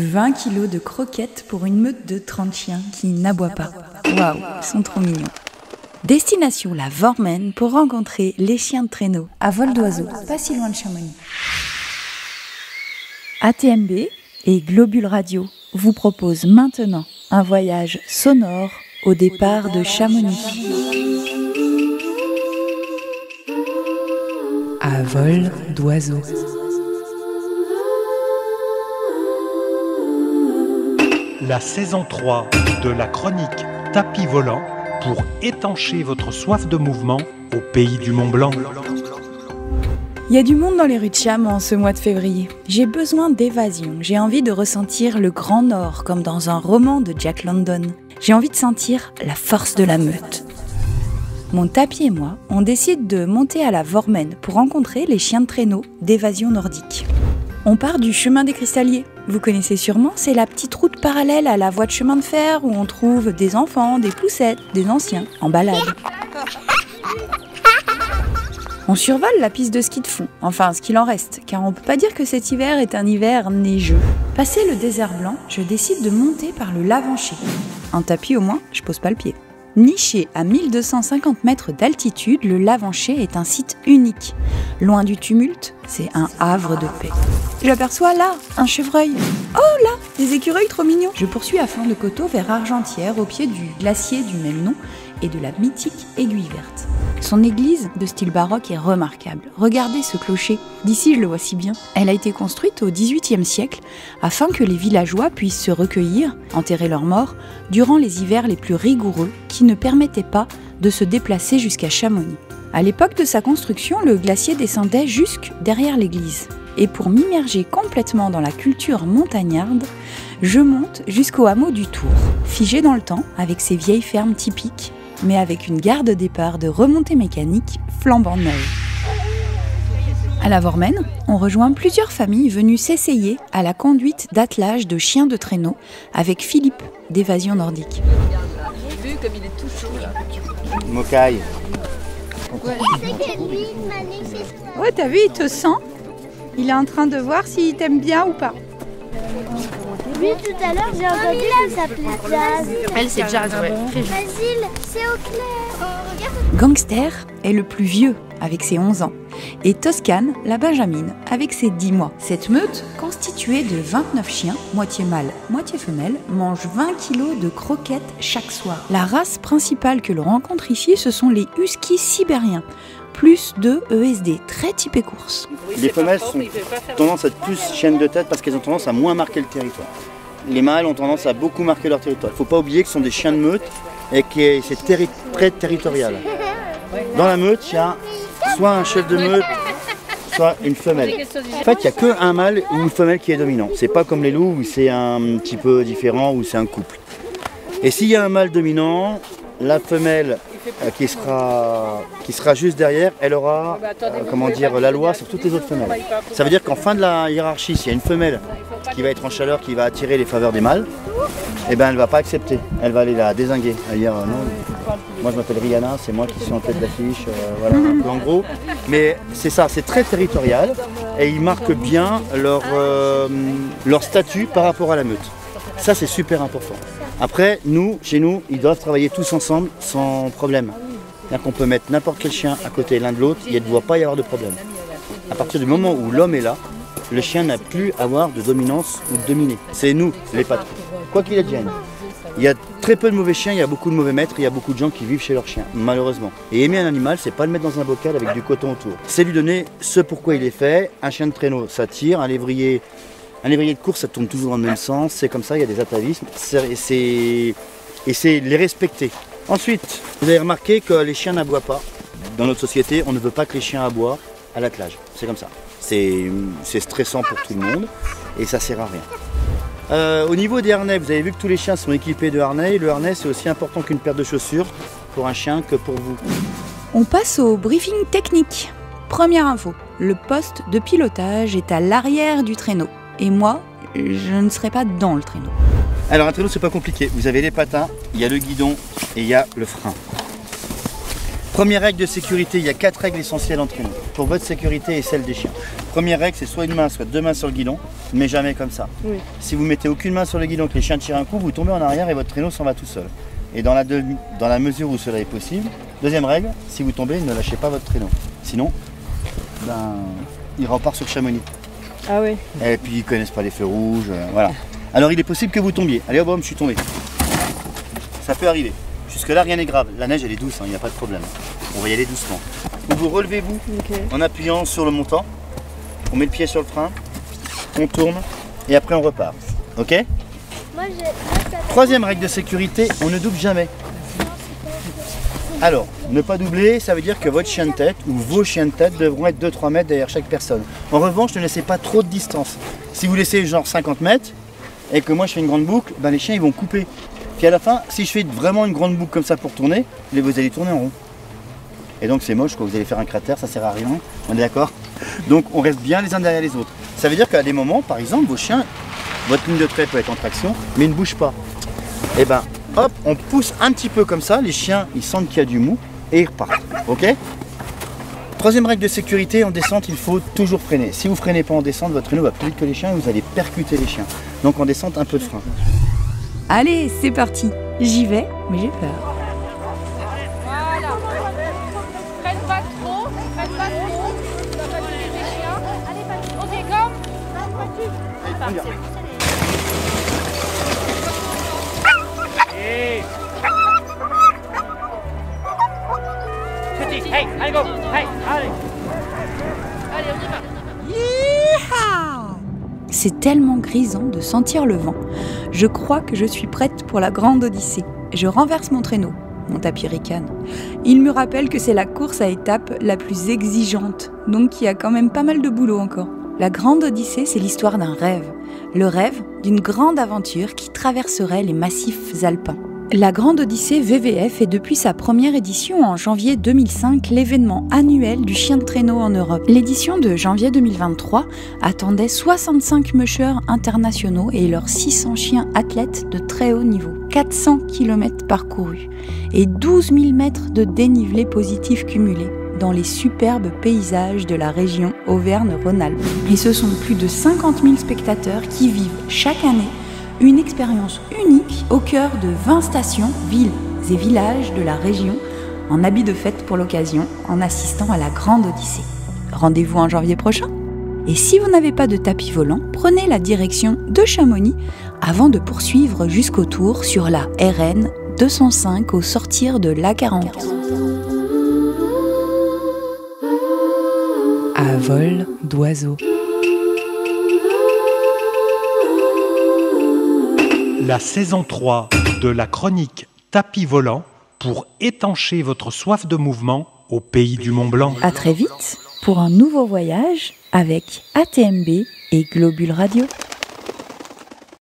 20 kilos de croquettes pour une meute de 30 chiens qui n'aboient pas. Waouh, ils sont trop mignons. Destination la Vormen pour rencontrer les chiens de traîneau à vol d'oiseau, pas si loin de Chamonix. ATMB et Globule Radio vous proposent maintenant un voyage sonore au départ de Chamonix. À vol d'oiseau. La saison 3 de la chronique Tapis volant pour étancher votre soif de mouvement au pays du Mont Blanc. Il y a du monde dans les rues de Cham en ce mois de février. J'ai besoin d'évasion, j'ai envie de ressentir le Grand Nord comme dans un roman de Jack London. J'ai envie de sentir la force de la meute. Mon tapis et moi, on décide de monter à la Vormen pour rencontrer les chiens de traîneau d'évasion nordique. On part du chemin des Cristalliers. Vous connaissez sûrement, c'est la petite route parallèle à la voie de chemin de fer où on trouve des enfants, des poussettes, des anciens en balade. On survole la piste de ski de fond, enfin ce qu'il en reste, car on peut pas dire que cet hiver est un hiver neigeux. Passé le désert blanc, je décide de monter par le Lavancher. Un tapis au moins, je pose pas le pied. Niché à 1250 mètres d'altitude, le Lavancher est un site unique. Loin du tumulte, c'est un havre de paix. J'aperçois là un chevreuil. Oh là, des écureuils trop mignons. Je poursuis à flanc de coteau vers Argentière, au pied du glacier du même nom et de la mythique Aiguille Verte. Son église, de style baroque, est remarquable. Regardez ce clocher. D'ici, je le vois si bien. Elle a été construite au XVIIIe siècle afin que les villageois puissent se recueillir, enterrer leurs morts, durant les hivers les plus rigoureux qui ne permettaient pas de se déplacer jusqu'à Chamonix. À l'époque de sa construction, le glacier descendait jusque derrière l'église. Et pour m'immerger complètement dans la culture montagnarde, je monte jusqu'au hameau du Tour, figé dans le temps avec ses vieilles fermes typiques, mais avec une gare de départ de remontée mécanique flambant neuve. À la Vormen, on rejoint plusieurs familles venues s'essayer à la conduite d'attelage de chiens de traîneau avec Philippe d'Évasion Nordique. J'ai vu comme il est tout chaud là. Mocaille. Ouais, t'as vu, il te sent. Il est en train de voir s'il t'aime bien ou pas. Oui, tout à l'heure, j'ai entendu qu'il s'appelait Jazz. Elle, c'est Jazz, ouais. Basile, c'est au clair. Gangster est le plus vieux, avec ses 11 ans, et Toscane, la Benjamine, avec ses 10 mois. Cette meute, constituée de 29 chiens, moitié mâle, moitié femelle, mange 20 kilos de croquettes chaque soir. La race principale que l'on rencontre ici, ce sont les huskies sibériens, plus de ESD, très typés course. Les femelles ont tendance à être plus chiennes de tête parce qu'elles ont tendance à moins marquer le territoire. Les mâles ont tendance à beaucoup marquer leur territoire. Il ne faut pas oublier que ce sont des chiens de meute et que c'est très territorial. Dans la meute, il y a soit un chef de meute, soit une femelle. En fait, il n'y a qu'un mâle ou une femelle qui est dominant. C'est pas comme les loups où c'est un petit peu différent, où c'est un couple. Et s'il y a un mâle dominant, la femelle qui sera juste derrière, elle aura la loi sur toutes les autres femelles. Ça veut dire qu'en fin de la hiérarchie, s'il y a une femelle qui va être en chaleur, qui va attirer les faveurs des mâles, eh ben, elle ne va pas accepter, elle va aller la dézinguer. Elle va dire non, moi je m'appelle Rihanna, c'est moi qui suis en tête d'affiche, voilà, un peu en gros. Mais c'est ça, c'est très territorial et ils marquent bien leur statut par rapport à la meute. Ça c'est super important. Après, chez nous, ils doivent travailler tous ensemble sans problème. C'est-à-dire qu'on peut mettre n'importe quel chien à côté l'un de l'autre, il ne doit pas y avoir de problème. À partir du moment où l'homme est là, le chien n'a plus à avoir de dominance ou de dominer. C'est nous, les patrons. Quoi qu'il advienne. Il y a très peu de mauvais chiens, il y a beaucoup de mauvais maîtres, il y a beaucoup de gens qui vivent chez leurs chiens, malheureusement. Et aimer un animal, c'est pas le mettre dans un bocal avec du coton autour. C'est lui donner ce pourquoi il est fait. Un chien de traîneau, ça tire, un lévrier de course, ça tourne toujours dans le même sens, c'est comme ça, il y a des atavismes, et c'est les respecter. Ensuite, vous avez remarqué que les chiens n'aboient pas. Dans notre société, on ne veut pas que les chiens aboient à l'attelage, c'est comme ça. C'est stressant pour tout le monde, et ça sert à rien. Au niveau des harnais, vous avez vu que tous les chiens sont équipés de harnais, le harnais c'est aussi important qu'une paire de chaussures pour un chien que pour vous. On passe au briefing technique. Première info, le poste de pilotage est à l'arrière du traîneau. Et moi, je ne serai pas dans le traîneau. Alors un traîneau c'est pas compliqué, vous avez les patins, il y a le guidon et il y a le frein. Première règle de sécurité, il y a 4 règles essentielles entre nous, pour votre sécurité et celle des chiens. Première règle, c'est soit une main, soit 2 mains sur le guidon, mais jamais comme ça. Oui. Si vous mettez aucune main sur le guidon, que les chiens tirent un coup, vous tombez en arrière et votre traîneau s'en va tout seul. Et dans la mesure où cela est possible, deuxième règle, si vous tombez, ne lâchez pas votre traîneau. Sinon, il repart sur le Chamonix. Ah oui. Et puis ils connaissent pas les feux rouges, voilà. Alors il est possible que vous tombiez. Allez, hop, je suis tombé. Ça peut arriver. Jusque-là, rien n'est grave. La neige, elle est douce, il n'y a pas de problème. On va y aller doucement. Vous relevez-vous en appuyant sur le montant. On met le pied sur le frein. On tourne. Et après, on repart. OK? Troisième règle de sécurité, on ne double jamais. Alors, ne pas doubler, ça veut dire que votre chien de tête ou vos chiens de tête devront être 2-3 mètres derrière chaque personne. En revanche, ne laissez pas trop de distance. Si vous laissez genre 50 mètres et que moi je fais une grande boucle, les chiens ils vont couper. Puis à la fin, si je fais vraiment une grande boucle comme ça pour tourner, vous allez tourner en rond. Et donc c'est moche, quoi. Vous allez faire un cratère, ça sert à rien, on est d'accord? Donc on reste bien les uns derrière les autres. Ça veut dire qu'à des moments, par exemple, vos chiens, votre ligne de trait peut être en traction, mais ils ne bougent pas. Et ben, hop, on pousse un petit peu comme ça, les chiens, ils sentent qu'il y a du mou et ils repartent, ok? Troisième règle de sécurité, en descente, il faut toujours freiner. Si vous ne freinez pas en descente, votre traîneau va plus vite que les chiens et vous allez percuter les chiens. Donc en descente, un peu de frein. Allez, c'est parti. J'y vais, mais j'ai peur. Voilà. Freine pas trop, freine pas trop. Ça va tuer les chiens. Allez, pas trop. Ok, comme. Allez, Petit, hey, allez go, hey, allez. Allez, on y va. C'est tellement grisant de sentir le vent. Je crois que je suis prête pour la grande odyssée. Je renverse mon traîneau. Mon tapis ricane. Il me rappelle que c'est la course à étapes la plus exigeante, donc il y a quand même pas mal de boulot encore. La grande odyssée, c'est l'histoire d'un rêve. Le rêve d'une grande aventure qui traverserait les massifs alpins. La Grande Odyssée VVF est depuis sa première édition en janvier 2005 l'événement annuel du chien de traîneau en Europe. L'édition de janvier 2023 attendait 65 mushers internationaux et leurs 600 chiens athlètes de très haut niveau. 400 km parcourus et 12 000 mètres de dénivelé positif cumulé dans les superbes paysages de la région Auvergne-Rhône-Alpes. Et ce sont plus de 50 000 spectateurs qui vivent chaque année une expérience unique au cœur de 20 stations, villes et villages de la région, en habit de fête pour l'occasion, en assistant à la Grande Odyssée. Rendez-vous en janvier prochain. Et si vous n'avez pas de tapis volant, prenez la direction de Chamonix avant de poursuivre jusqu'au Tour sur la RN 205 au sortir de l'A40. À vol d'oiseau. La saison 3 de la chronique Tapis volant pour étancher votre soif de mouvement au pays du Mont Blanc. À très vite pour un nouveau voyage avec ATMB et Globule Radio.